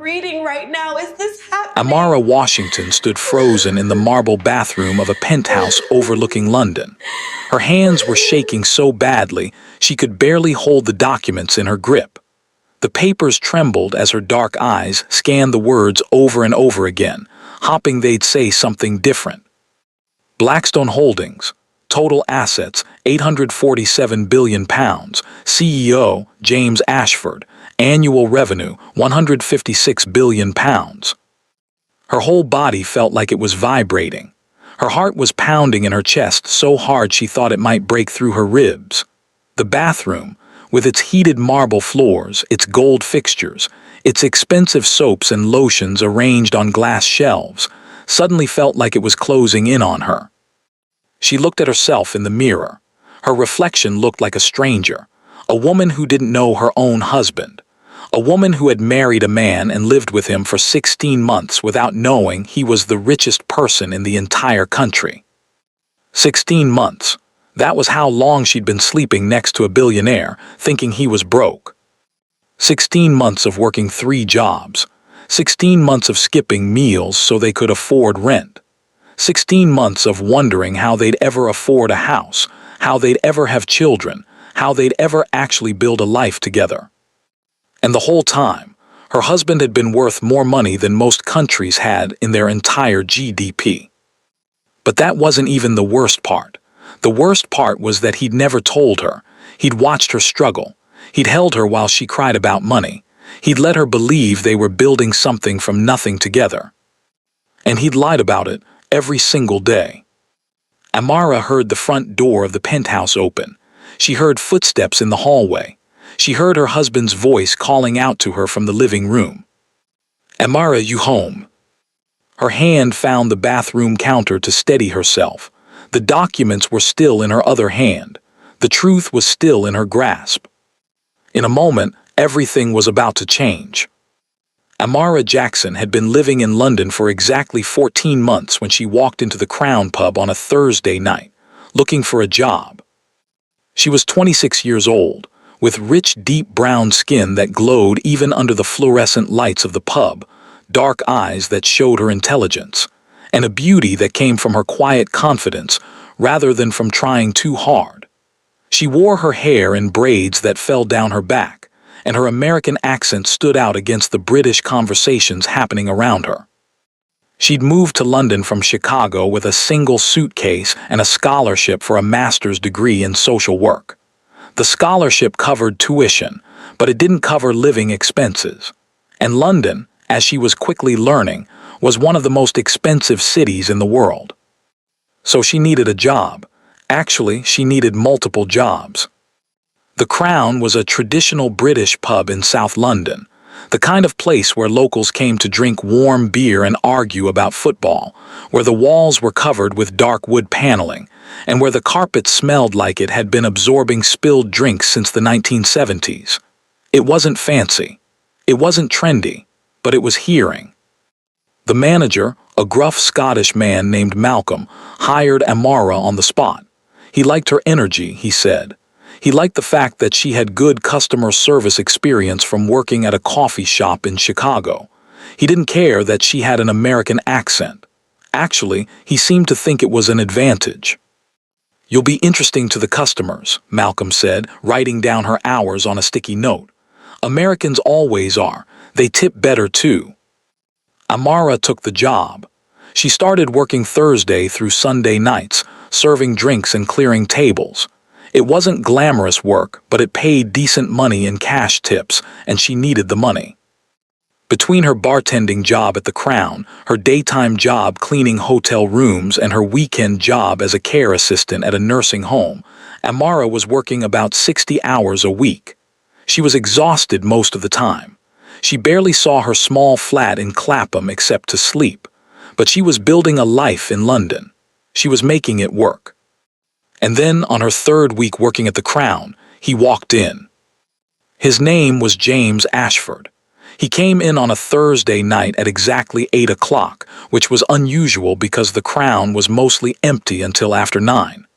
reading right now? Is this happening? Amara Washington stood frozen in the marble bathroom of a penthouse overlooking London. Her hands were shaking so badly she could barely hold the documents in her grip. The papers trembled as her dark eyes scanned the words over and over again, hoping they'd say something different. Blackstone Holdings, total assets £847 billion, CEO James Ashford, annual revenue £156 billion. Her whole body felt like it was vibrating. Her heart was pounding in her chest so hard she thought it might break through her ribs. The bathroom, with its heated marble floors, its gold fixtures, its expensive soaps and lotions arranged on glass shelves, suddenly felt like it was closing in on her. She looked at herself in the mirror. Her reflection looked like a stranger, a woman who didn't know her own husband, a woman who had married a man and lived with him for 16 months without knowing he was the richest person in the entire country. 16 months. That was how long she'd been sleeping next to a billionaire, thinking he was broke. 16 months of working 3 jobs. 16 months of skipping meals so they could afford rent. 16 months of wondering how they'd ever afford a house, how they'd ever have children, how they'd ever actually build a life together. And the whole time, her husband had been worth more money than most countries had in their entire GDP. But that wasn't even the worst part. The worst part was that he'd never told her. He'd watched her struggle. He'd held her while she cried about money. He'd let her believe they were building something from nothing together. And he'd lied about it every single day. Amara heard the front door of the penthouse open. She heard footsteps in the hallway. She heard her husband's voice calling out to her from the living room. "Amara, you home?" Her hand found the bathroom counter to steady herself. The documents were still in her other hand. The truth was still in her grasp. In a moment, everything was about to change. Amara Jackson had been living in London for exactly 14 months when she walked into the Crown pub on a Thursday night, looking for a job. She was 26 years old, with rich, deep brown skin that glowed even under the fluorescent lights of the pub, dark eyes that showed her intelligence, and a beauty that came from her quiet confidence rather than from trying too hard. She wore her hair in braids that fell down her back, and her American accent stood out against the British conversations happening around her. She'd moved to London from Chicago with a single suitcase and a scholarship for a master's degree in social work. The scholarship covered tuition, but it didn't cover living expenses. And London, as she was quickly learning, was one of the most expensive cities in the world. So she needed a job. Actually, she needed multiple jobs. The Crown was a traditional British pub in South London, the kind of place where locals came to drink warm beer and argue about football, where the walls were covered with dark wood paneling, and where the carpet smelled like it had been absorbing spilled drinks since the 1970s. It wasn't fancy. It wasn't trendy, but it was hearing. The manager, a gruff Scottish man named Malcolm, hired Amara on the spot. He liked her energy, he said. He liked the fact that she had good customer service experience from working at a coffee shop in Chicago. He didn't care that she had an American accent. Actually, he seemed to think it was an advantage. "You'll be interesting to the customers," Malcolm said, writing down her hours on a sticky note. "Americans always are. They tip better too." Amara took the job. She started working Thursday through Sunday nights, serving drinks and clearing tables. It wasn't glamorous work, but it paid decent money in cash tips, and she needed the money. Between her bartending job at the Crown, her daytime job cleaning hotel rooms, and her weekend job as a care assistant at a nursing home, Amara was working about 60 hours a week. She was exhausted most of the time. She barely saw her small flat in Clapham except to sleep, but she was building a life in London. She was making it work. And then, on her 3rd week working at the Crown, he walked in. His name was James Ashford. He came in on a Thursday night at exactly 8 o'clock, which was unusual because the Crown was mostly empty until after 9.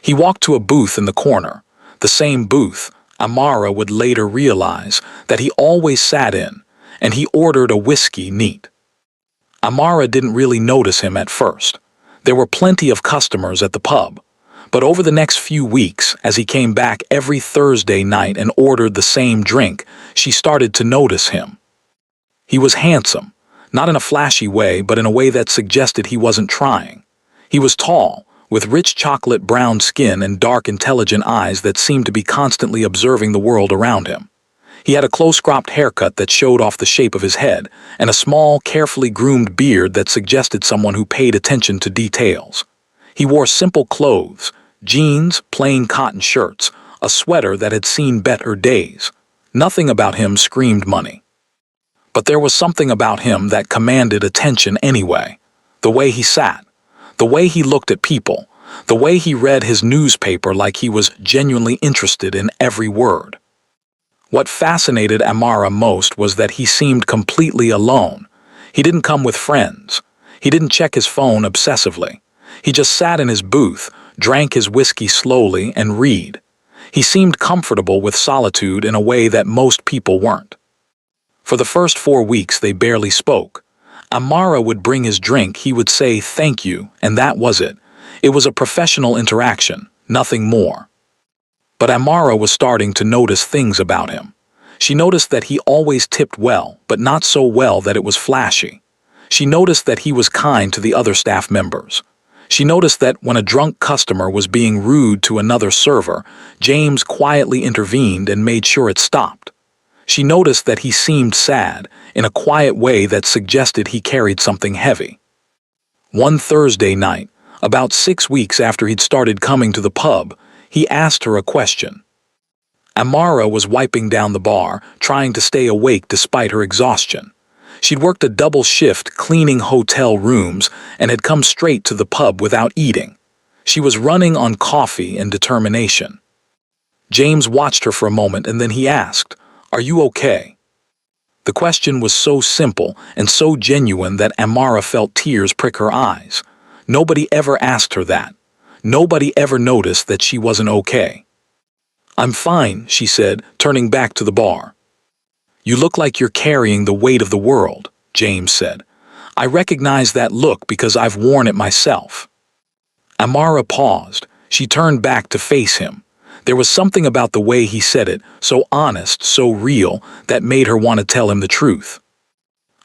He walked to a booth in the corner, the same booth Amara would later realize that he always sat in, and he ordered a whiskey neat. Amara didn't really notice him at first. There were plenty of customers at the pub, but over the next few weeks, as he came back every Thursday night and ordered the same drink, she started to notice him. He was handsome, not in a flashy way, but in a way that suggested he wasn't trying. He was tall, with rich chocolate brown skin and dark, intelligent eyes that seemed to be constantly observing the world around him. He had a close-cropped haircut that showed off the shape of his head, and a small, carefully groomed beard that suggested someone who paid attention to details. He wore simple clothes, jeans, plain cotton shirts, a sweater that had seen better days. Nothing about him screamed money. But there was something about him that commanded attention anyway. The way he sat, the way he looked at people, the way he read his newspaper like he was genuinely interested in every word. What fascinated Amara most was that he seemed completely alone. He didn't come with friends. He didn't check his phone obsessively. He just sat in his booth, drank his whiskey slowly, and read. He seemed comfortable with solitude in a way that most people weren't. For the first 4 weeks they barely spoke. Amara would bring his drink, he would say thank you, and that was it. It was a professional interaction, nothing more. But Amara was starting to notice things about him. She noticed that he always tipped well, but not so well that it was flashy. She noticed that he was kind to the other staff members. She noticed that when a drunk customer was being rude to another server, James quietly intervened and made sure it stopped. She noticed that he seemed sad, in a quiet way that suggested he carried something heavy. One Thursday night, about 6 weeks after he'd started coming to the pub, he asked her a question. Amara was wiping down the bar, trying to stay awake despite her exhaustion. She'd worked a double shift cleaning hotel rooms and had come straight to the pub without eating. She was running on coffee and determination. James watched her for a moment and then he asked, "Are you okay?" The question was so simple and so genuine that Amara felt tears prick her eyes. Nobody ever asked her that. Nobody ever noticed that she wasn't okay. "I'm fine," she said, turning back to the bar. "You look like you're carrying the weight of the world," James said. "I recognize that look because I've worn it myself." Amara paused. She turned back to face him. There was something about the way he said it, so honest, so real, that made her want to tell him the truth.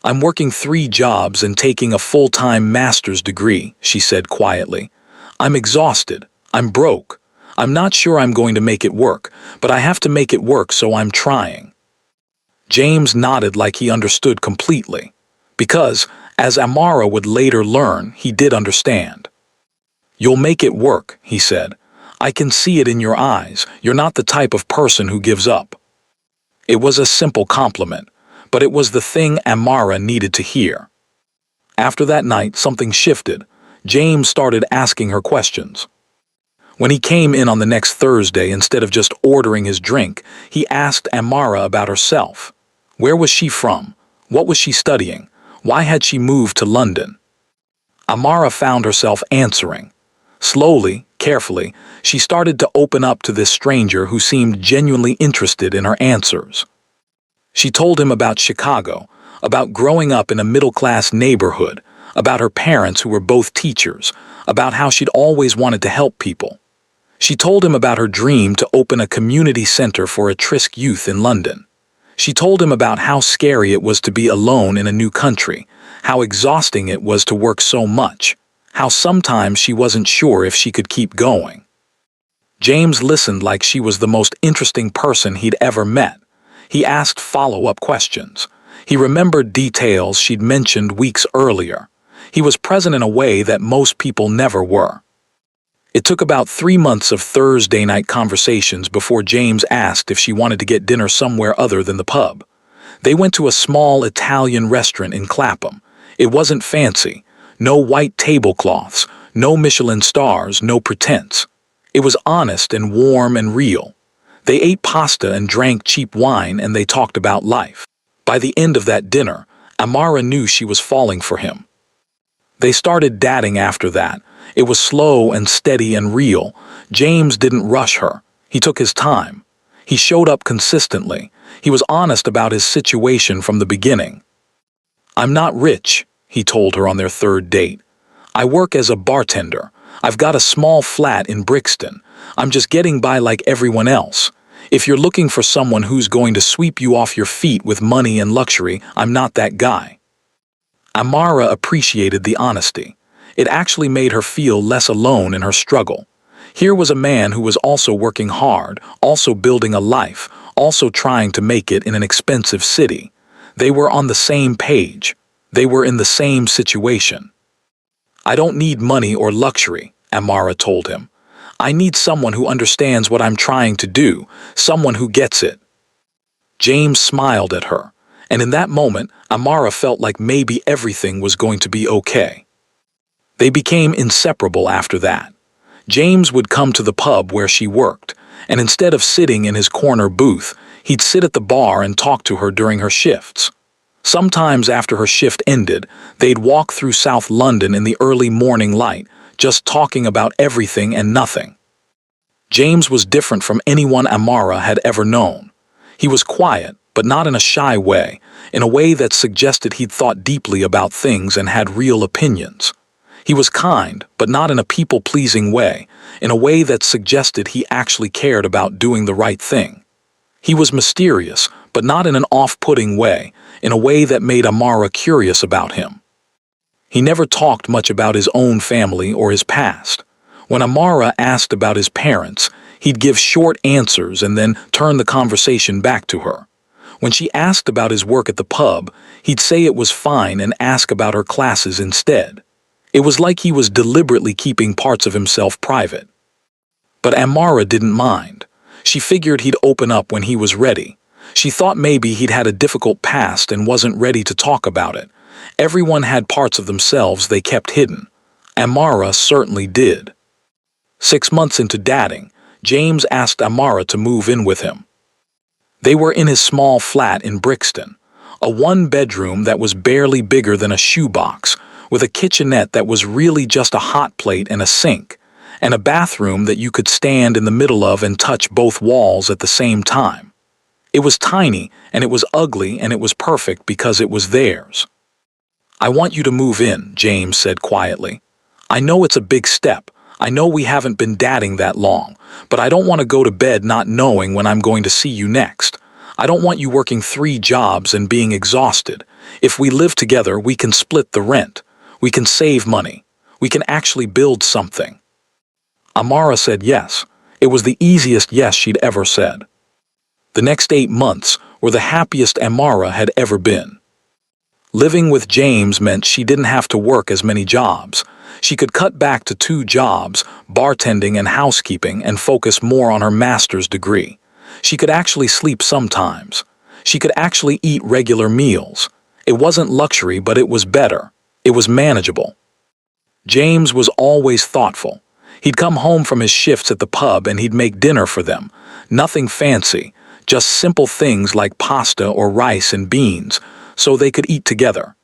"I'm working 3 jobs and taking a full-time master's degree," she said quietly. "I'm exhausted. I'm broke. I'm not sure I'm going to make it work, but I have to make it work, so I'm trying." James nodded like he understood completely. Because, as Amara would later learn, he did understand. "You'll make it work," he said. "I can see it in your eyes. You're not the type of person who gives up." It was a simple compliment, but it was the thing Amara needed to hear. After that night, something shifted. James started asking her questions. When he came in on the next Thursday, instead of just ordering his drink, he asked Amara about herself. Where was she from? What was she studying? Why had she moved to London? Amara found herself answering. Slowly, carefully, she started to open up to this stranger who seemed genuinely interested in her answers. She told him about Chicago, about growing up in a middle-class neighborhood, about her parents who were both teachers, about how she'd always wanted to help people. She told him about her dream to open a community center for at-risk youth in London. She told him about how scary it was to be alone in a new country, how exhausting it was to work so much, how sometimes she wasn't sure if she could keep going. James listened like she was the most interesting person he'd ever met. He asked follow-up questions. He remembered details she'd mentioned weeks earlier. He was present in a way that most people never were. It took about 3 months of Thursday night conversations before James asked if she wanted to get dinner somewhere other than the pub. They went to a small Italian restaurant in Clapham. It wasn't fancy. No white tablecloths, no Michelin stars, no pretense. It was honest and warm and real. They ate pasta and drank cheap wine, and they talked about life. By the end of that dinner, Amara knew she was falling for him. They started dating after that. It was slow and steady and real. James didn't rush her. He took his time. He showed up consistently. He was honest about his situation from the beginning. "I'm not rich," he told her on their third date. "I work as a bartender. I've got a small flat in Brixton. I'm just getting by like everyone else. If you're looking for someone who's going to sweep you off your feet with money and luxury, I'm not that guy." Amara appreciated the honesty. It actually made her feel less alone in her struggle. Here was a man who was also working hard, also building a life, also trying to make it in an expensive city. They were on the same page. They were in the same situation. "I don't need money or luxury," Amara told him. "I need someone who understands what I'm trying to do, someone who gets it." James smiled at her, and in that moment, Amara felt like maybe everything was going to be okay. They became inseparable after that. James would come to the pub where she worked, and instead of sitting in his corner booth, he'd sit at the bar and talk to her during her shifts. Sometimes after her shift ended, they'd walk through South London in the early morning light, just talking about everything and nothing. James was different from anyone Amara had ever known. He was quiet, but not in a shy way, in a way that suggested he'd thought deeply about things and had real opinions. He was kind, but not in a people-pleasing way, in a way that suggested he actually cared about doing the right thing. He was mysterious, but not in an off-putting way, in a way that made Amara curious about him. He never talked much about his own family or his past. When Amara asked about his parents, he'd give short answers and then turn the conversation back to her. When she asked about his work at the pub, he'd say it was fine and ask about her classes instead. It was like he was deliberately keeping parts of himself private. But Amara didn't mind. She figured he'd open up when he was ready. She thought maybe he'd had a difficult past and wasn't ready to talk about it. Everyone had parts of themselves they kept hidden. Amara certainly did. 6 months into dating, James asked Amara to move in with him. They were in his small flat in Brixton, a one-bedroom that was barely bigger than a shoebox, with a kitchenette that was really just a hot plate and a sink, and a bathroom that you could stand in the middle of and touch both walls at the same time. It was tiny, and it was ugly, and it was perfect because it was theirs. "I want you to move in," James said quietly. "I know it's a big step. I know we haven't been dating that long, but I don't want to go to bed not knowing when I'm going to see you next. I don't want you working 3 jobs and being exhausted. If we live together, we can split the rent. We can save money. We can actually build something." Amara said yes. It was the easiest yes she'd ever said. The next 8 months were the happiest Amara had ever been. Living with James meant she didn't have to work as many jobs. She could cut back to 2 jobs, bartending and housekeeping, and focus more on her master's degree. She could actually sleep sometimes. She could actually eat regular meals. It wasn't luxury, but it was better. It was manageable. James was always thoughtful. He'd come home from his shifts at the pub and he'd make dinner for them. Nothing fancy, just simple things like pasta or rice and beans, so they could eat together.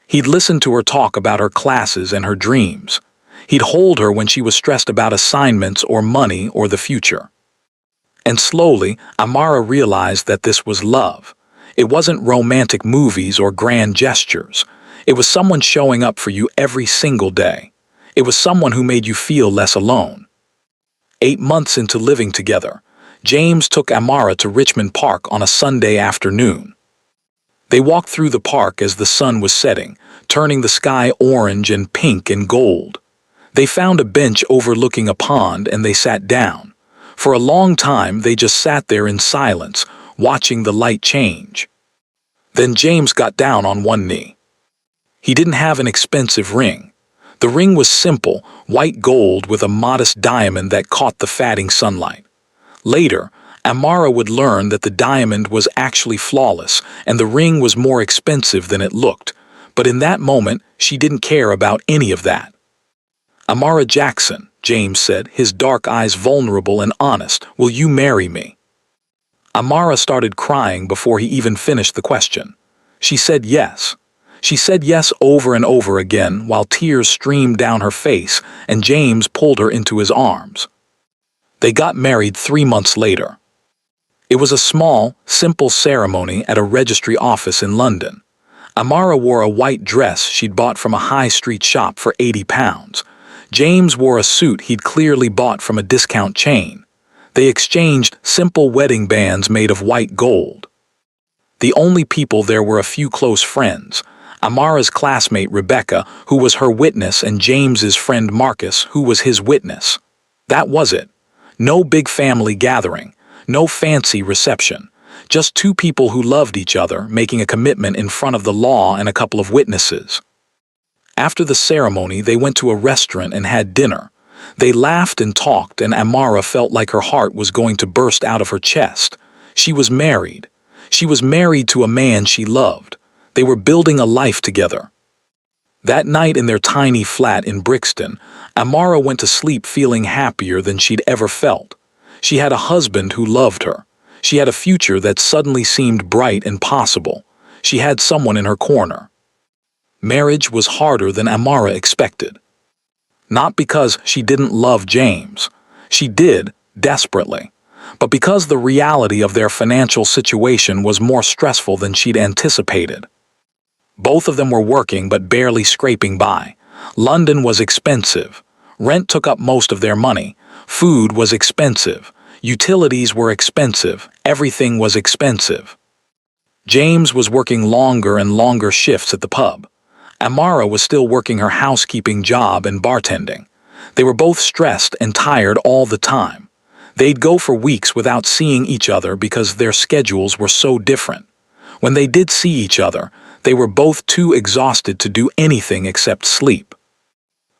He'd listen to her talk about her classes and her dreams. He'd hold her when she was stressed about assignments or money or the future. And slowly, Amara realized that this was love. It wasn't romantic movies or grand gestures. It was someone showing up for you every single day. It was someone who made you feel less alone. 8 months into living together, James took Amara to Richmond Park on a Sunday afternoon. They walked through the park as the sun was setting, turning the sky orange and pink and gold. They found a bench overlooking a pond and they sat down. For a long time, they just sat there in silence, watching the light change. Then James got down on one knee. He didn't have an expensive ring. The ring was simple, white gold with a modest diamond that caught the fading sunlight. Later, Amara would learn that the diamond was actually flawless and the ring was more expensive than it looked, but in that moment, she didn't care about any of that. "Amara Jackson," James said, his dark eyes vulnerable and honest, "will you marry me?" Amara started crying before he even finished the question. She said yes. She said yes over and over again while tears streamed down her face and James pulled her into his arms. They got married 3 months later. It was a small, simple ceremony at a registry office in London. Amara wore a white dress she'd bought from a high street shop for £80. James wore a suit he'd clearly bought from a discount chain. They exchanged simple wedding bands made of white gold. The only people there were a few close friends: Amara's classmate Rebecca, who was her witness, and James's friend Marcus, who was his witness. That was it. No big family gathering, no fancy reception. Just two people who loved each other, making a commitment in front of the law and a couple of witnesses. After the ceremony, they went to a restaurant and had dinner. They laughed and talked, and Amara felt like her heart was going to burst out of her chest. She was married. She was married to a man she loved. They were building a life together. That night in their tiny flat in Brixton, Amara went to sleep feeling happier than she'd ever felt. She had a husband who loved her. She had a future that suddenly seemed bright and possible. She had someone in her corner. Marriage was harder than Amara expected. Not because she didn't love James. She did, desperately. But because the reality of their financial situation was more stressful than she'd anticipated. Both of them were working but barely scraping by. London was expensive. Rent took up most of their money. Food was expensive. Utilities were expensive. Everything was expensive. James was working longer and longer shifts at the pub. Amara was still working her housekeeping job and bartending. They were both stressed and tired all the time. They'd go for weeks without seeing each other because their schedules were so different. When they did see each other, they were both too exhausted to do anything except sleep.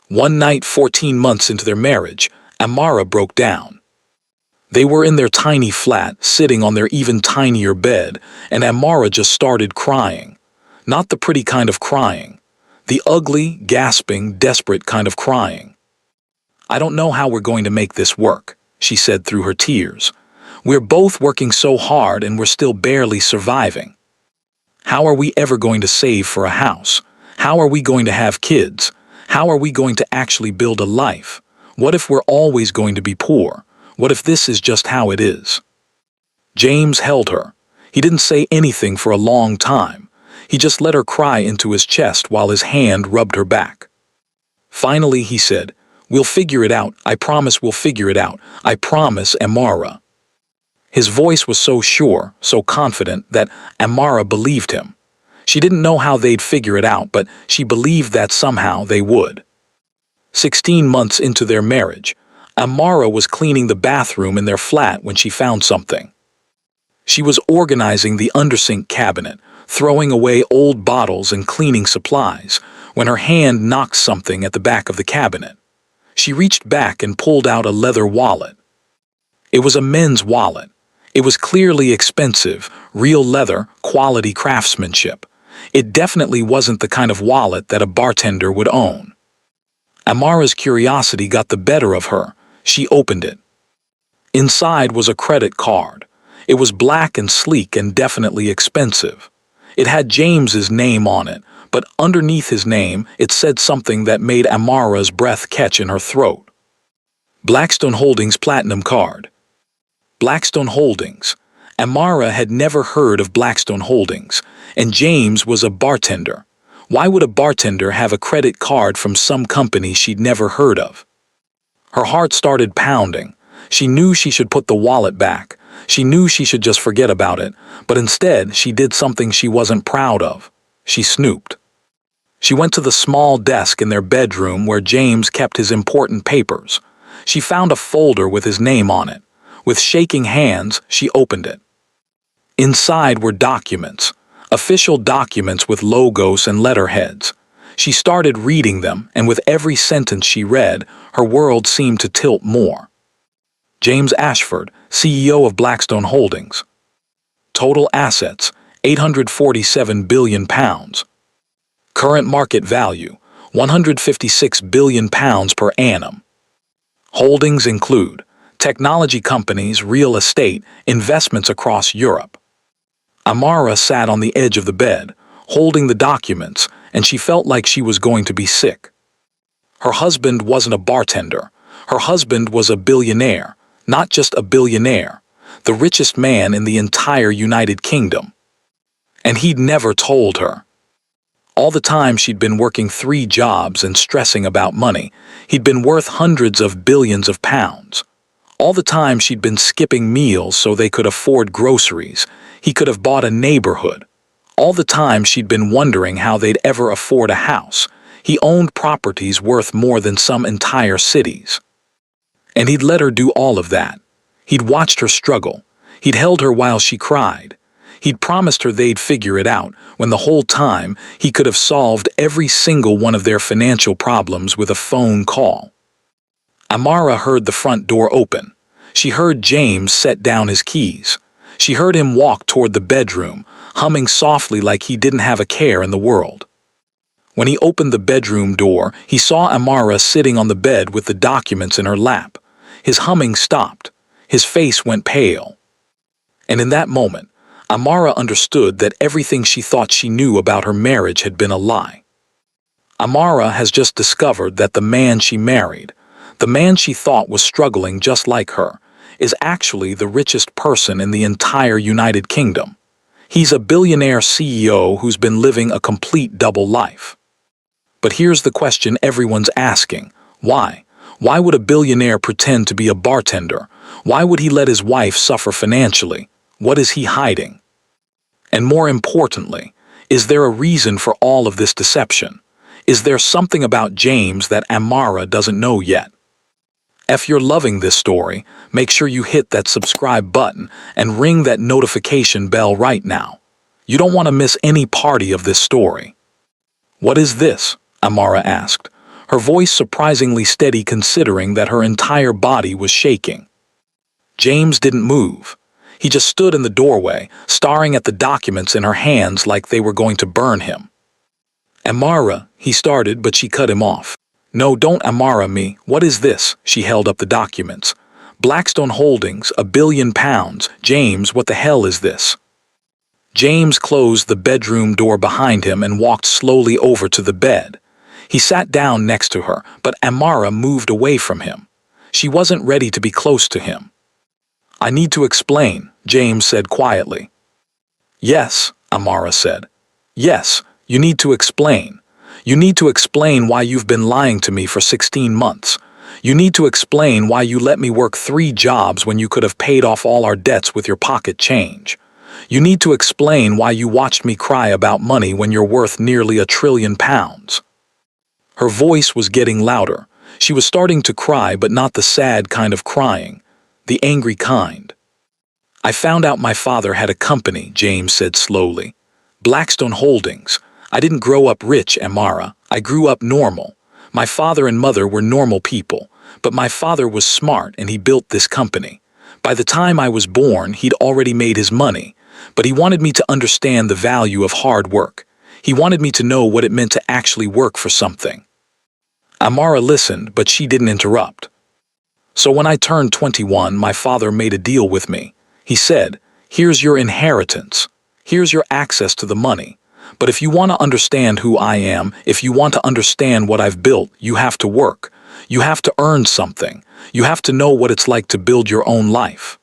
One night, 14 months into their marriage, Amara broke down. They were in their tiny flat, sitting on their even tinier bed, and Amara just started crying. Not the pretty kind of crying. The ugly, gasping, desperate kind of crying. "I don't know how we're going to make this work," she said through her tears. "We're both working so hard and we're still barely surviving. How are we ever going to save for a house? How are we going to have kids? How are we going to actually build a life? What if we're always going to be poor? What if this is just how it is?" James held her. He didn't say anything for a long time. He just let her cry into his chest while his hand rubbed her back. Finally, he said, "We'll figure it out. I promise we'll figure it out. I promise, Amara." His voice was so sure, so confident, that Amara believed him. She didn't know how they'd figure it out, but she believed that somehow they would. 16 months into their marriage, Amara was cleaning the bathroom in their flat when she found something. She was organizing the undersink cabinet, throwing away old bottles and cleaning supplies, when her hand knocked something at the back of the cabinet. She reached back and pulled out a leather wallet. It was a men's wallet. It was clearly expensive, real leather, quality craftsmanship. It definitely wasn't the kind of wallet that a bartender would own. Amara's curiosity got the better of her. She opened it. Inside was a credit card. It was black and sleek and definitely expensive. It had James's name on it, but underneath his name it said something that made Amara's breath catch in her throat. Blackstone Holdings Platinum Card. Blackstone Holdings. Amara had never heard of Blackstone Holdings, and James was a bartender. Why would a bartender have a credit card from some company she'd never heard of? Her heart started pounding. She knew she should put the wallet back. She knew she should just forget about it, but instead she did something she wasn't proud of. She snooped. She went to the small desk in their bedroom where James kept his important papers. She found a folder with his name on it. With shaking hands, she opened it. Inside were documents, official documents with logos and letterheads. She started reading them, and with every sentence she read, her world seemed to tilt more. James Ashford, CEO of Blackstone Holdings. Total assets, £847 billion. Current market value, £156 billion per annum. Holdings include technology companies, real estate, investments across Europe. Amara sat on the edge of the bed, holding the documents, and she felt like she was going to be sick. Her husband wasn't a bartender. Her husband was a billionaire, not just a billionaire. the richest man in the entire United Kingdom. And he'd never told her. All the time she'd been working 3 jobs and stressing about money, he'd been worth hundreds of billions of pounds. All the time she'd been skipping meals so they could afford groceries, he could have bought a neighborhood. All the time she'd been wondering how they'd ever afford a house, he owned properties worth more than some entire cities. And he'd let her do all of that. He'd watched her struggle. He'd held her while she cried. He'd promised her they'd figure it out, when the whole time he could have solved every single one of their financial problems with a phone call. Amara heard the front door open. She heard James set down his keys. She heard him walk toward the bedroom, humming softly like he didn't have a care in the world. When he opened the bedroom door, he saw Amara sitting on the bed with the documents in her lap. His humming stopped. His face went pale. And in that moment, Amara understood that everything she thought she knew about her marriage had been a lie. Amara has just discovered that the man she married, the man she thought was struggling just like her, is actually the richest person in the entire United Kingdom. He's a billionaire CEO who's been living a complete double life. But here's the question everyone's asking. Why? Why would a billionaire pretend to be a bartender? Why would he let his wife suffer financially? What is he hiding? And more importantly, is there a reason for all of this deception? Is there something about James that Amara doesn't know yet? If you're loving this story, make sure you hit that subscribe button and ring that notification bell right now. You don't want to miss any part of this story. "What is this?" Amara asked, her voice surprisingly steady considering that her entire body was shaking. James didn't move. He just stood in the doorway, staring at the documents in her hands like they were going to burn him. "Amara," he started, but she cut him off. "No, don't Amara me. What is this?" She held up the documents. "Blackstone Holdings, £1 billion. James, what the hell is this?" James closed the bedroom door behind him and walked slowly over to the bed. He sat down next to her, but Amara moved away from him. She wasn't ready to be close to him. "I need to explain," James said quietly. "Yes," Amara said. "Yes, you need to explain. You need to explain why you've been lying to me for 16 months. You need to explain why you let me work 3 jobs when you could have paid off all our debts with your pocket change. You need to explain why you watched me cry about money when you're worth nearly £1 trillion. Her voice was getting louder. She was starting to cry, but not the sad kind of crying, the angry kind. "I found out my father had a company," James said slowly. "Blackstone Holdings. I didn't grow up rich, Amara. I grew up normal. My father and mother were normal people, but my father was smart and he built this company. By the time I was born, he'd already made his money, but he wanted me to understand the value of hard work. He wanted me to know what it meant to actually work for something." Amara listened, but she didn't interrupt. "So when I turned 21, my father made a deal with me. He said, 'Here's your inheritance. Here's your access to the money. But if you want to understand who I am, if you want to understand what I've built, you have to work. You have to earn something. You have to know what it's like to build your own life.'"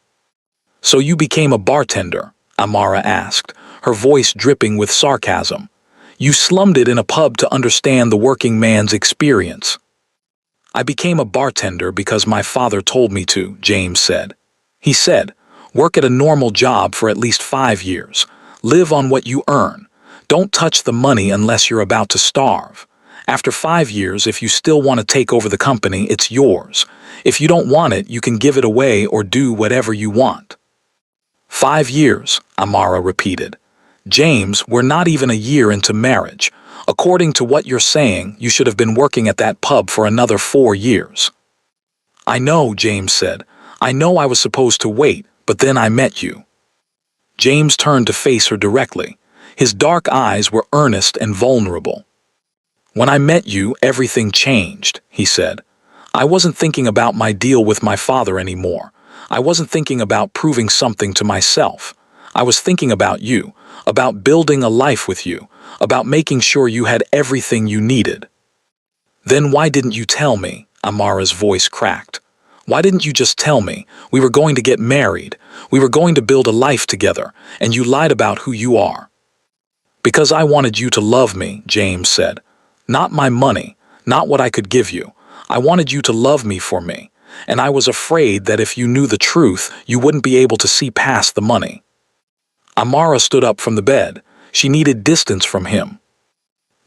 "So you became a bartender?" Amara asked, her voice dripping with sarcasm. "You slummed it in a pub to understand the working man's experience." "I became a bartender because my father told me to," James said. He said, "Work at a normal job for at least 5 years. Live on what you earn. Don't touch the money unless you're about to starve. After 5 years, if you still want to take over the company, it's yours. If you don't want it, you can give it away or do whatever you want." 5 years, Amara repeated. "James, we're not even a year into marriage. According to what you're saying, you should have been working at that pub for another 4 years." "I know," James said. "I know I was supposed to wait, but then I met you." James turned to face her directly. His dark eyes were earnest and vulnerable. "When I met you, everything changed," he said. "I wasn't thinking about my deal with my father anymore. I wasn't thinking about proving something to myself. I was thinking about you, about building a life with you, about making sure you had everything you needed." "Then why didn't you tell me?" Amara's voice cracked. Why didn't you just tell me? We were going to get married. We were going to build a life together, and you lied about who you are. Because I wanted you to love me, James said. Not my money, not what I could give you. I wanted you to love me for me, and I was afraid that if you knew the truth, you wouldn't be able to see past the money. Amara stood up from the bed. She needed distance from him.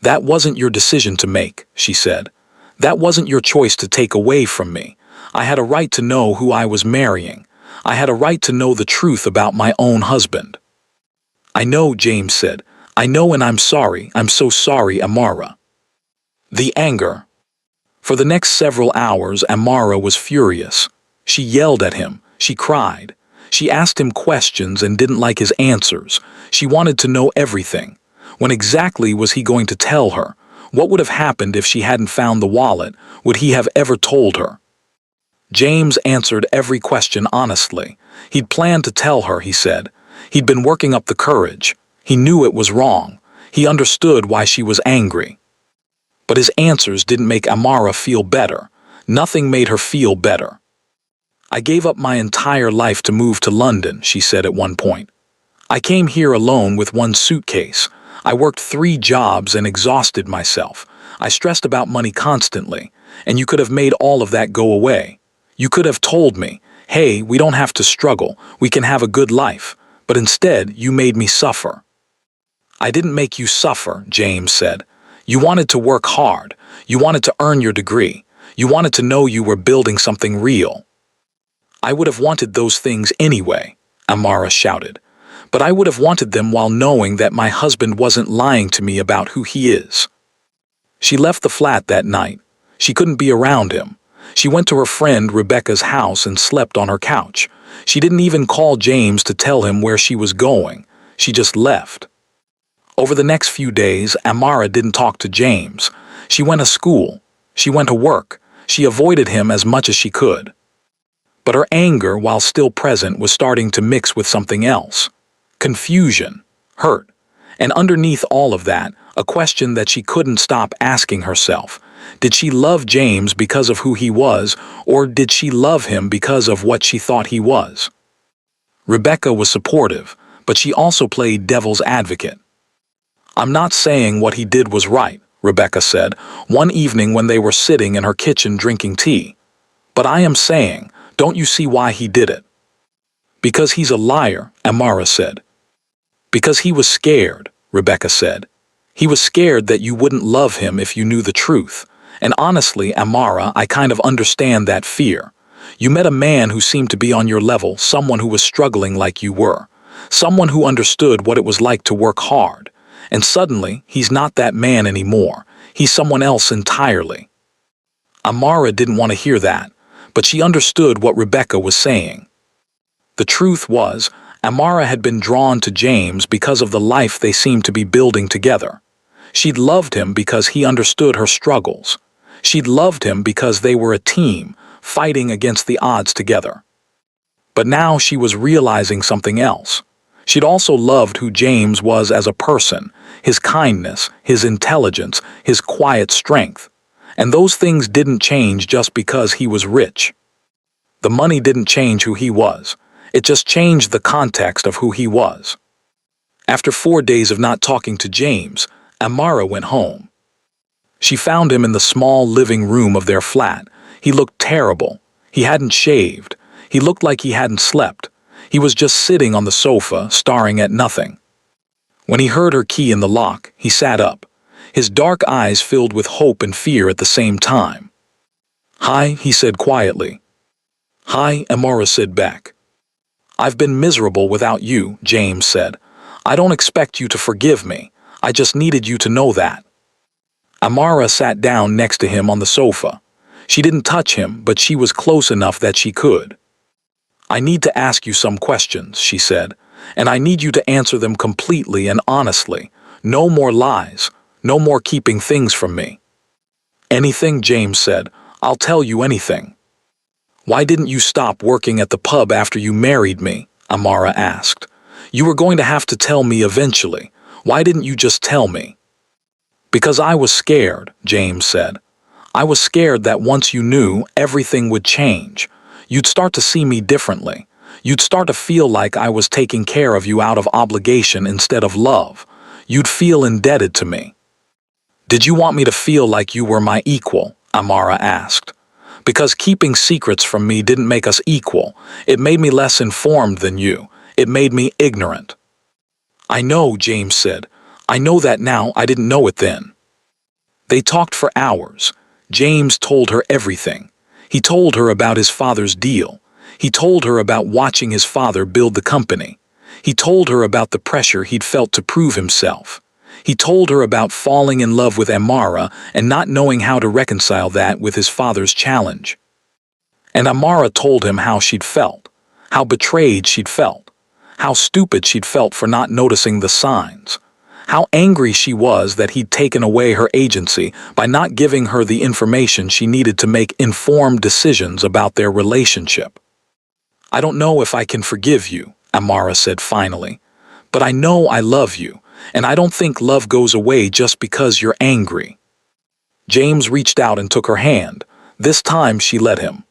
That wasn't your decision to make, she said. That wasn't your choice to take away from me. I had a right to know who I was marrying. I had a right to know the truth about my own husband. I know, James said. I know, and I'm sorry. I'm so sorry, Amara. The anger. For the next several hours, Amara was furious. She yelled at him. She cried. She asked him questions and didn't like his answers. She wanted to know everything. When exactly was he going to tell her? What would have happened if she hadn't found the wallet? Would he have ever told her? James answered every question honestly. He'd planned to tell her, he said. He'd been working up the courage. He knew it was wrong. He understood why she was angry. But his answers didn't make Amara feel better. Nothing made her feel better. I gave up my entire life to move to London, she said at one point. I came here alone with one suitcase. I worked 3 jobs and exhausted myself. I stressed about money constantly, and you could have made all of that go away. You could have told me, hey, we don't have to struggle, we can have a good life, but instead you made me suffer. I didn't make you suffer, James said. You wanted to work hard. You wanted to earn your degree. You wanted to know you were building something real. I would have wanted those things anyway, Amara shouted. But I would have wanted them while knowing that my husband wasn't lying to me about who he is. She left the flat that night. She couldn't be around him. She went to her friend Rebecca's house and slept on her couch. She didn't even call James to tell him where she was going. She just left. Over the next few days, Amara didn't talk to James. She went to school. She went to work. She avoided him as much as she could. But her anger, while still present, was starting to mix with something else. Confusion, hurt, and underneath all of that, a question that she couldn't stop asking herself. Did she love James because of who he was, or did she love him because of what she thought he was? Rebecca was supportive, but she also played devil's advocate. I'm not saying what he did was right, Rebecca said, one evening when they were sitting in her kitchen drinking tea. But I am saying, don't you see why he did it? Because he's a liar, Amara said. Because he was scared, Rebecca said. He was scared that you wouldn't love him if you knew the truth. And honestly, Amara, I kind of understand that fear. You met a man who seemed to be on your level, someone who was struggling like you were. Someone who understood what it was like to work hard. And suddenly, he's not that man anymore. He's someone else entirely. Amara didn't want to hear that, but she understood what Rebecca was saying. The truth was, Amara had been drawn to James because of the life they seemed to be building together. She'd loved him because he understood her struggles. She'd loved him because they were a team, fighting against the odds together. But now she was realizing something else. She'd also loved who James was as a person, his kindness, his intelligence, his quiet strength. And those things didn't change just because he was rich. The money didn't change who he was. It just changed the context of who he was. After 4 days of not talking to James, Amara went home. She found him in the small living room of their flat. He looked terrible. He hadn't shaved. He looked like he hadn't slept. He was just sitting on the sofa, staring at nothing. When he heard her key in the lock, he sat up. His dark eyes filled with hope and fear at the same time. "Hi," he said quietly. "Hi," Amara said back. "I've been miserable without you," James said. "I don't expect you to forgive me. I just needed you to know that." Amara sat down next to him on the sofa. She didn't touch him, but she was close enough that she could. "I need to ask you some questions," she said, "and I need you to answer them completely and honestly. No more lies. No more keeping things from me." "Anything," James said. "I'll tell you anything." "Why didn't you stop working at the pub after you married me?" Amara asked. "You were going to have to tell me eventually. Why didn't you just tell me?" "Because I was scared," James said. "I was scared that once you knew, everything would change. You'd start to see me differently. You'd start to feel like I was taking care of you out of obligation instead of love. You'd feel indebted to me. Did you want me to feel like you were my equal? Amara asked. Because keeping secrets from me didn't make us equal. It made me less informed than you. It made me ignorant. I know, James said. I know that now. I didn't know it then. They talked for hours. James told her everything. He told her about his father's deal. He told her about watching his father build the company. He told her about the pressure he'd felt to prove himself. He told her about falling in love with Amara and not knowing how to reconcile that with his father's challenge. And Amara told him how she'd felt, how betrayed she'd felt, how stupid she'd felt for not noticing the signs, how angry she was that he'd taken away her agency by not giving her the information she needed to make informed decisions about their relationship. I don't know if I can forgive you, Amara said finally, but I know I love you, and I don't think love goes away just because you're angry. James reached out and took her hand. This time she let him.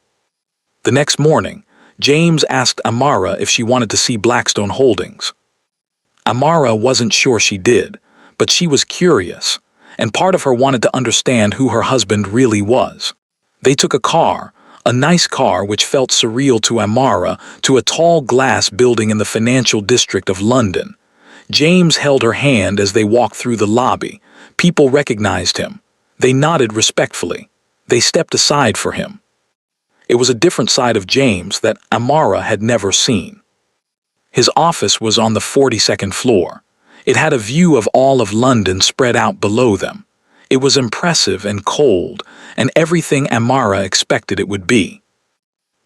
The next morning, James asked Amara if she wanted to see Blackstone Holdings. Amara wasn't sure she did, but she was curious, and part of her wanted to understand who her husband really was. They took a nice car which felt surreal to Amara, to a tall glass building in the financial district of London. James held her hand as they walked through the lobby. People recognized him. They nodded respectfully. They stepped aside for him. It was a different side of James that Amara had never seen. His office was on the 42nd floor. It had a view of all of London spread out below them. It was impressive and cold, and everything Amara expected it would be.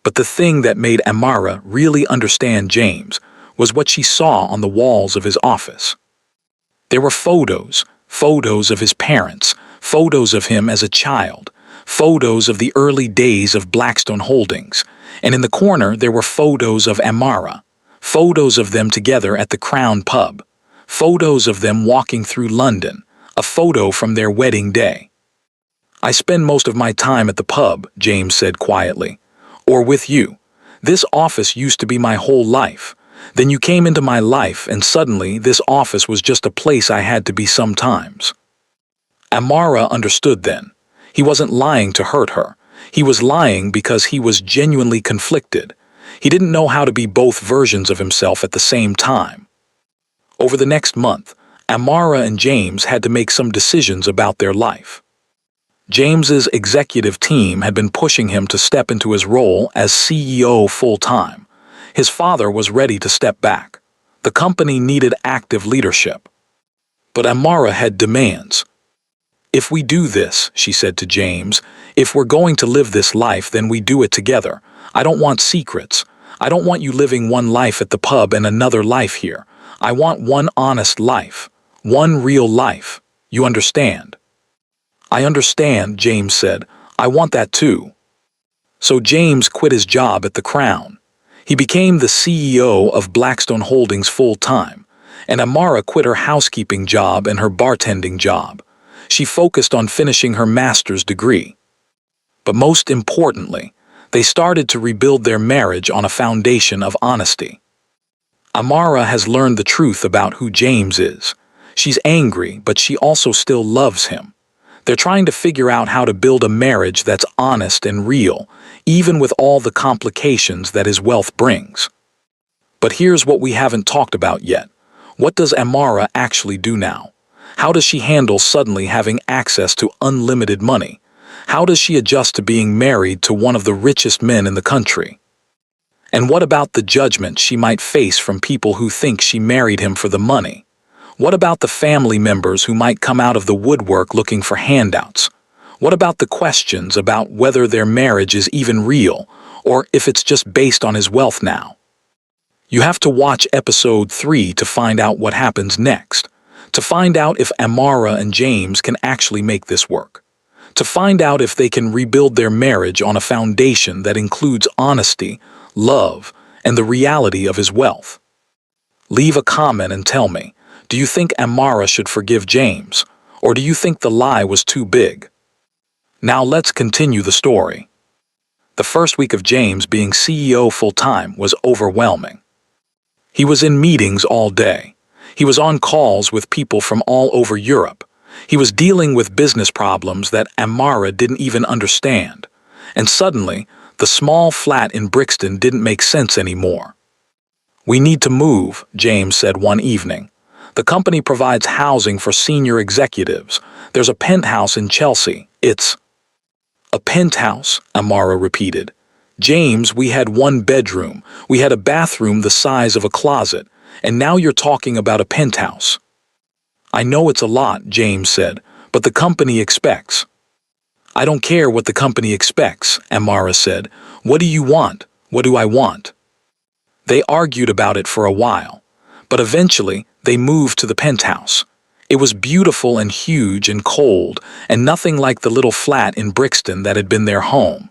But the thing that made Amara really understand James was what she saw on the walls of his office. There were photos of his parents, photos of him as a child, photos of the early days of Blackstone Holdings, and in the corner there were photos of Amara, photos of them together at the Crown pub, photos of them walking through London, a photo from their wedding day. I spend most of my time at the pub, James said quietly, or with you. This office used to be my whole life. Then you came into my life and suddenly this office was just a place I had to be sometimes. Amara understood then. He wasn't lying to hurt her. He was lying because he was genuinely conflicted. He didn't know how to be both versions of himself at the same time. Over the next month, Amara and James had to make some decisions about their life. James's executive team had been pushing him to step into his role as CEO full-time. His father was ready to step back. The company needed active leadership. But Amara had demands. If we do this, she said to James, if we're going to live this life, then we do it together. I don't want secrets. I don't want you living one life at the pub and another life here. I want one honest life. One real life. You understand? I understand, James said. I want that too. So James quit his job at the Crown. He became the CEO of Blackstone Holdings full-time, and Amara quit her housekeeping job and her bartending job. She focused on finishing her master's degree. But most importantly, they started to rebuild their marriage on a foundation of honesty. Amara has learned the truth about who James is. She's angry, but she also still loves him. They're trying to figure out how to build a marriage that's honest and real, even with all the complications that his wealth brings. But here's what we haven't talked about yet. What does Amara actually do now? How does she handle suddenly having access to unlimited money? How does she adjust to being married to one of the richest men in the country? And what about the judgment she might face from people who think she married him for the money? What about the family members who might come out of the woodwork looking for handouts? What about the questions about whether their marriage is even real, or if it's just based on his wealth now? You have to watch episode 3 to find out what happens next, to find out if Amara and James can actually make this work, to find out if they can rebuild their marriage on a foundation that includes honesty, love, and the reality of his wealth. Leave a comment and tell me, do you think Amara should forgive James, or do you think the lie was too big? Now let's continue the story. The first week of James being CEO full-time was overwhelming. He was in meetings all day. He was on calls with people from all over Europe. He was dealing with business problems that Amara didn't even understand. And suddenly, the small flat in Brixton didn't make sense anymore. "We need to move," James said one evening. "The company provides housing for senior executives. There's a penthouse in Chelsea. It's—" "A penthouse," Amara repeated. "James, we had one bedroom. We had a bathroom the size of a closet. And now you're talking about a penthouse." "I know it's a lot," James said, "but the company expects." "I don't care what the company expects," Amara said. "What do you want? What do I want?" They argued about it for a while, but eventually they moved to the penthouse. It was beautiful and huge and cold, and nothing like the little flat in Brixton that had been their home.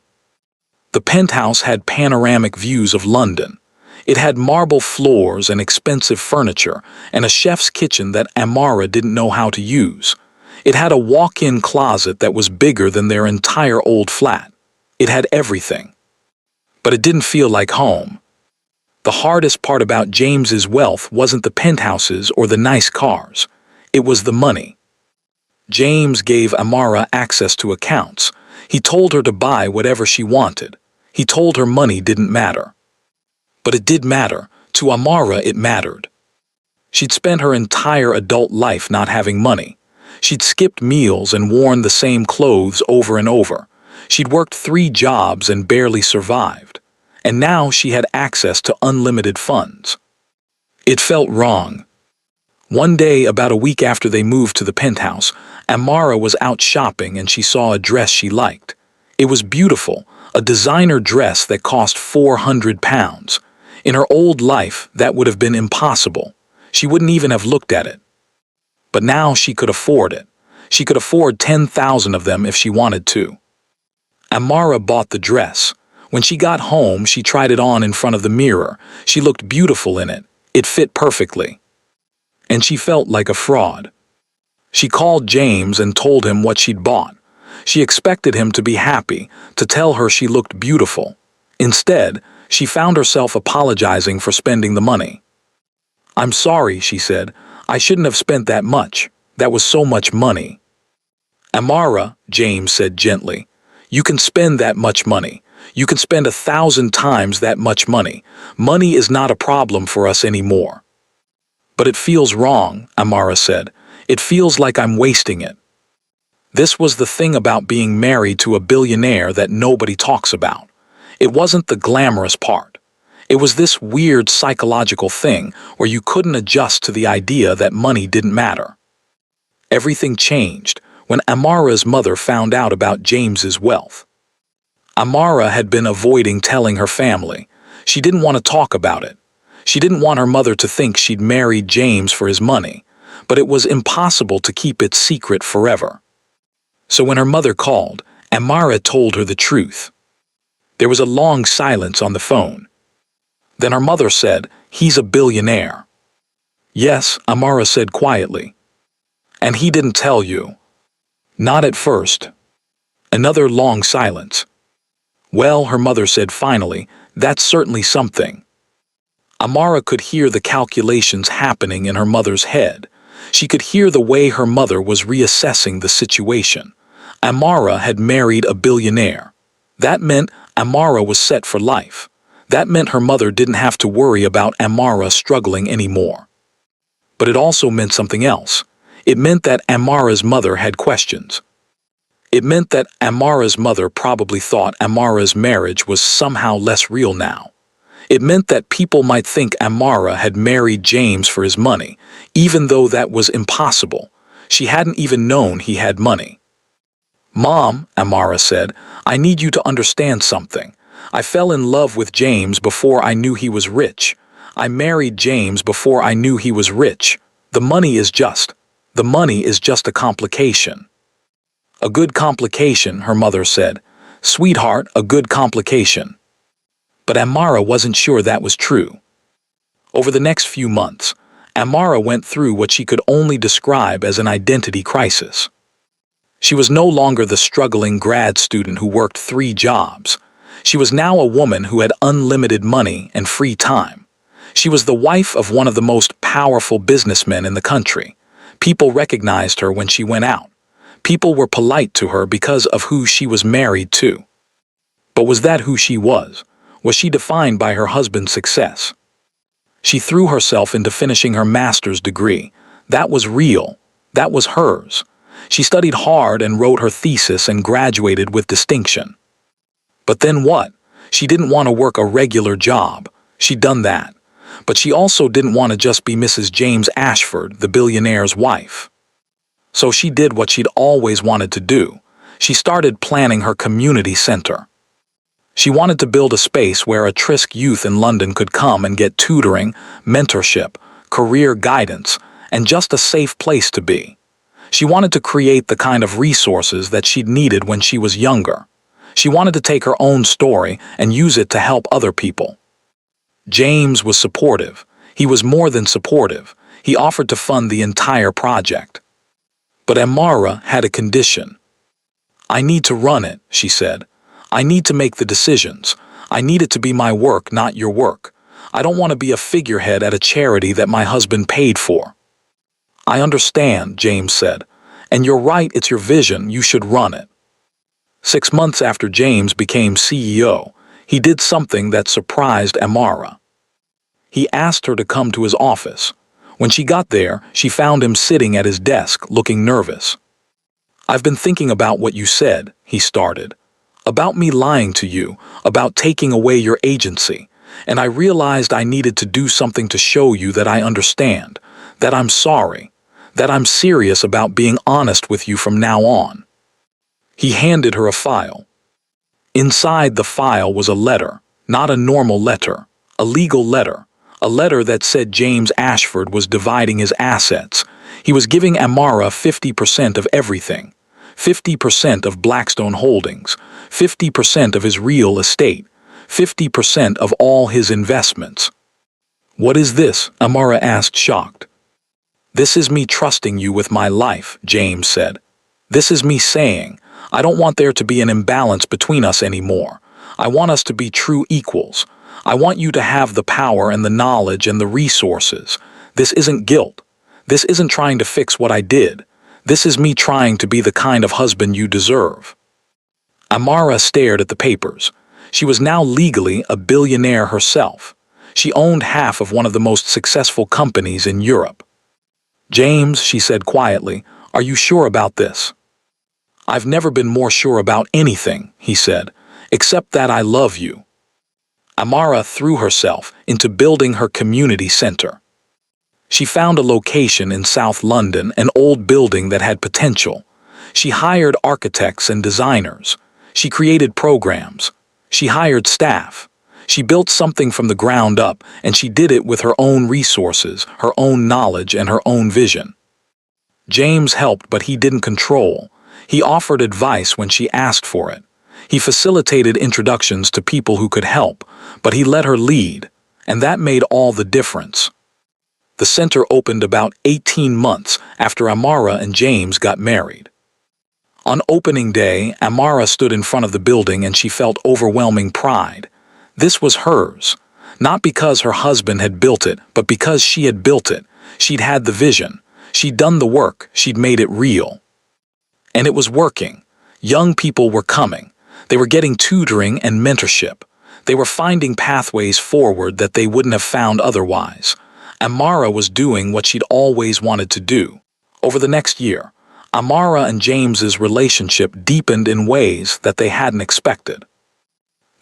The penthouse had panoramic views of London. It had marble floors and expensive furniture, and a chef's kitchen that Amara didn't know how to use. It had a walk-in closet that was bigger than their entire old flat. It had everything. But it didn't feel like home. The hardest part about James's wealth wasn't the penthouses or the nice cars. It was the money. James gave Amara access to accounts. He told her to buy whatever she wanted. He told her money didn't matter. But it did matter. To Amara, it mattered. She'd spent her entire adult life not having money. She'd skipped meals and worn the same clothes over and over. She'd worked 3 jobs and barely survived. And now she had access to unlimited funds. It felt wrong. One day, about a week after they moved to the penthouse, Amara was out shopping and she saw a dress she liked. It was beautiful, a designer dress that cost £400. In her old life, that would have been impossible. She wouldn't even have looked at it. But now she could afford it. She could afford 10,000 of them if she wanted to. Amara bought the dress. When she got home, she tried it on in front of the mirror. She looked beautiful in it. It fit perfectly. And she felt like a fraud. She called James and told him what she'd bought. She expected him to be happy, to tell her she looked beautiful. Instead, she found herself apologizing for spending the money. "I'm sorry," she said. "I shouldn't have spent that much. That was so much money." "Amara," James said gently, "you can spend that much money. You can spend 1,000 times that much money. Money is not a problem for us anymore." "But it feels wrong," Amara said. "It feels like I'm wasting it." This was the thing about being married to a billionaire that nobody talks about. It wasn't the glamorous part. It was this weird psychological thing where you couldn't adjust to the idea that money didn't matter. Everything changed when Amara's mother found out about James's wealth. Amara had been avoiding telling her family. She didn't want to talk about it. She didn't want her mother to think she'd married James for his money, but it was impossible to keep it secret forever. So when her mother called, Amara told her the truth. There was a long silence on the phone. Then her mother said, "He's a billionaire." "Yes," Amara said quietly. "And he didn't tell you?" "Not at first." Another long silence. "Well," her mother said finally, "that's certainly something." Amara could hear the calculations happening in her mother's head. She could hear the way her mother was reassessing the situation. Amara had married a billionaire. That meant Amara was set for life. That meant her mother didn't have to worry about Amara struggling anymore. But it also meant something else. It meant that Amara's mother had questions. It meant that Amara's mother probably thought Amara's marriage was somehow less real now. It meant that people might think Amara had married James for his money, even though that was impossible. She hadn't even known he had money. "Mom," Amara said, "I need you to understand something. I fell in love with James before I knew he was rich. I married James before I knew he was rich. The money is just a complication." "A good complication," her mother said. "Sweetheart, a good complication." But Amara wasn't sure that was true. Over the next few months, Amara went through what she could only describe as an identity crisis. She was no longer the struggling grad student who worked 3 jobs. She was now a woman who had unlimited money and free time. She was the wife of one of the most powerful businessmen in the country. People recognized her when she went out. People were polite to her because of who she was married to. But was that who she was? Was she defined by her husband's success? She threw herself into finishing her master's degree. That was real. That was hers. She studied hard and wrote her thesis and graduated with distinction. But then what? She didn't want to work a regular job. She'd done that. But she also didn't want to just be Mrs. James Ashford, the billionaire's wife. So she did what she'd always wanted to do. She started planning her community center. She wanted to build a space where at-risk youth in London could come and get tutoring, mentorship, career guidance, and just a safe place to be. She wanted to create the kind of resources that she'd needed when she was younger. She wanted to take her own story and use it to help other people. James was supportive. He was more than supportive. He offered to fund the entire project. But Amara had a condition. "I need to run it," she said. "I need to make the decisions. I need it to be my work, not your work. I don't want to be a figurehead at a charity that my husband paid for." "I understand," James said. "And you're right, it's your vision, you should run it." 6 months after James became CEO, he did something that surprised Amara. He asked her to come to his office. When she got there, she found him sitting at his desk, looking nervous. "I've been thinking about what you said," he started. "About me lying to you, about taking away your agency. And I realized I needed to do something to show you that I understand, that I'm sorry, that I'm serious about being honest with you from now on." He handed her a file. Inside the file was a letter, not a normal letter, a legal letter, a letter that said James Ashford was dividing his assets. He was giving Amara 50% of everything, 50% of Blackstone Holdings, 50% of his real estate, 50% of all his investments. "What is this?" Amara asked, shocked. "This is me trusting you with my life," James said. "This is me saying, I don't want there to be an imbalance between us anymore. I want us to be true equals. I want you to have the power and the knowledge and the resources. This isn't guilt. This isn't trying to fix what I did. This is me trying to be the kind of husband you deserve." Amara stared at the papers. She was now legally a billionaire herself. She owned half of one of the most successful companies in Europe. "James," she said quietly, "are you sure about this?" "I've never been more sure about anything," he said, "except that I love you." Amara threw herself into building her community center. She found a location in South London, an old building that had potential. She hired architects and designers. She created programs. She hired staff. She built something from the ground up, and she did it with her own resources, her own knowledge, and her own vision. James helped, but he didn't control. He offered advice when she asked for it. He facilitated introductions to people who could help, but he let her lead, and that made all the difference. The center opened about 18 months after Amara and James got married. On opening day, Amara stood in front of the building and she felt overwhelming pride. This was hers, not because her husband had built it, but because she had built it. She'd had the vision. She'd done the work. She'd made it real. And it was working. Young people were coming. They were getting tutoring and mentorship. They were finding pathways forward that they wouldn't have found otherwise. Amara was doing what she'd always wanted to do. Over the next year, Amara and James's relationship deepened in ways that they hadn't expected.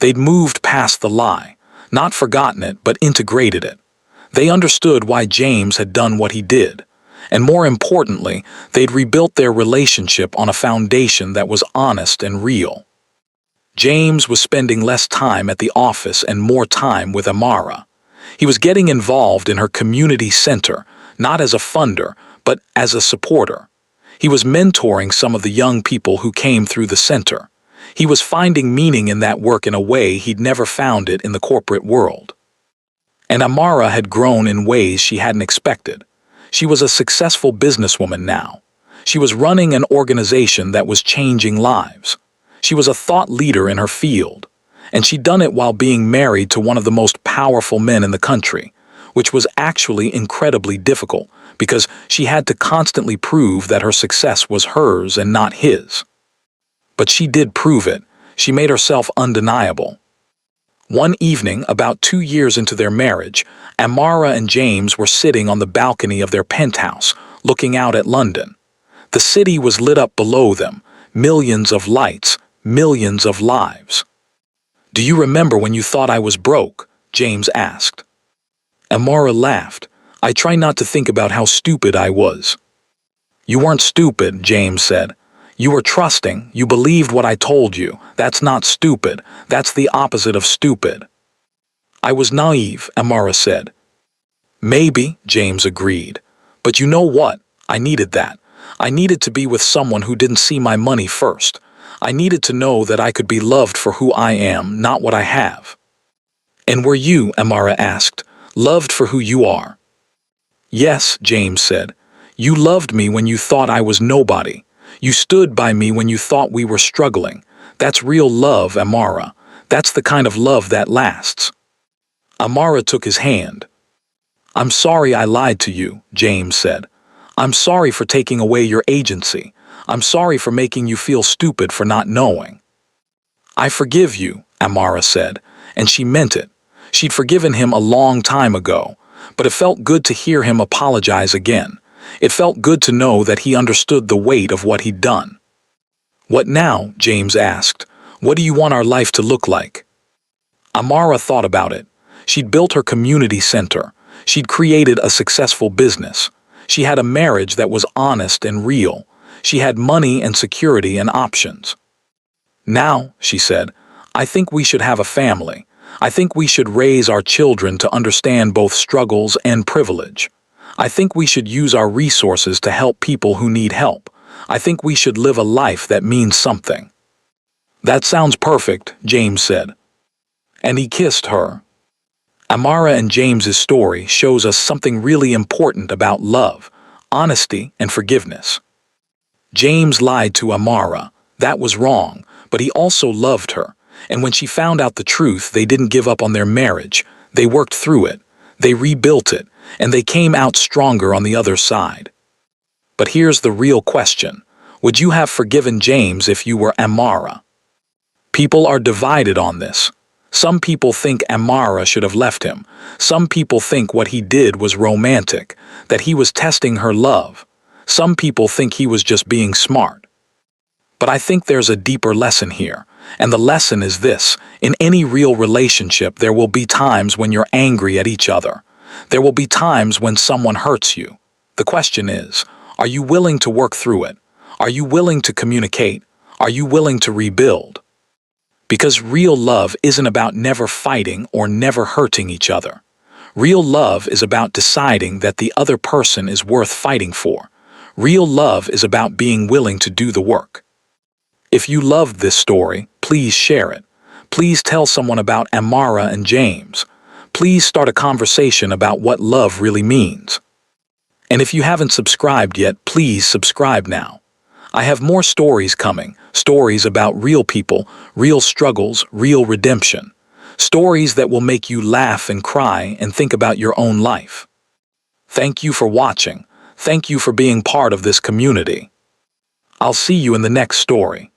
They'd moved past the lie, not forgotten it, but integrated it. They understood why James had done what he did. And more importantly, they'd rebuilt their relationship on a foundation that was honest and real. James was spending less time at the office and more time with Amara. He was getting involved in her community center, not as a funder, but as a supporter. He was mentoring some of the young people who came through the center. He was finding meaning in that work in a way he'd never found it in the corporate world. And Amara had grown in ways she hadn't expected. She was a successful businesswoman now. She was running an organization that was changing lives. She was a thought leader in her field. And she'd done it while being married to one of the most powerful men in the country, which was actually incredibly difficult because she had to constantly prove that her success was hers and not his. But she did prove it. She made herself undeniable. One evening, about 2 years into their marriage, Amara and James were sitting on the balcony of their penthouse, looking out at London. The city was lit up below them, millions of lights, millions of lives. "Do you remember when you thought I was broke?" James asked. Amara laughed. "I try not to think about how stupid I was." "You weren't stupid," James said. "You were trusting, you believed what I told you. That's not stupid, that's the opposite of stupid." "I was naive," Amara said. "Maybe," James agreed. "But you know what? I needed that. I needed to be with someone who didn't see my money first. I needed to know that I could be loved for who I am, not what I have." "And were you," Amara asked, "loved for who you are?" "Yes," James said. "You loved me when you thought I was nobody. You stood by me when you thought we were struggling. That's real love, Amara. That's the kind of love that lasts." Amara took his hand. "I'm sorry I lied to you," James said. "I'm sorry for taking away your agency. I'm sorry for making you feel stupid for not knowing." "I forgive you," Amara said, and she meant it. She'd forgiven him a long time ago, but it felt good to hear him apologize again. It felt good to know that he understood the weight of what he'd done. "What now?" James asked. "What do you want our life to look like?" Amara thought about it. She'd built her community center. She'd created a successful business. She had a marriage that was honest and real. She had money and security and options. "Now," she said, "I think we should have a family. I think we should raise our children to understand both struggles and privilege. I think we should use our resources to help people who need help. I think we should live a life that means something." "That sounds perfect," James said. And he kissed her. Amara and James's story shows us something really important about love, honesty, and forgiveness. James lied to Amara. That was wrong, but he also loved her. And when she found out the truth, they didn't give up on their marriage. They worked through it. They rebuilt it, and they came out stronger on the other side. But here's the real question. Would you have forgiven James if you were Amara? People are divided on this. Some people think Amara should have left him. Some people think what he did was romantic, that he was testing her love. Some people think he was just being smart. But I think there's a deeper lesson here, and the lesson is this: in any real relationship, there will be times when you're angry at each other. There will be times when someone hurts you. The question is, are you willing to work through it? Are you willing to communicate? Are you willing to rebuild? Because real love isn't about never fighting or never hurting each other. Real love is about deciding that the other person is worth fighting for. Real love is about being willing to do the work. If you loved this story, please share it. Please tell someone about Amara and James. Please start a conversation about what love really means. And if you haven't subscribed yet, please subscribe now. I have more stories coming, stories about real people, real struggles, real redemption. Stories that will make you laugh and cry and think about your own life. Thank you for watching. Thank you for being part of this community. I'll see you in the next story.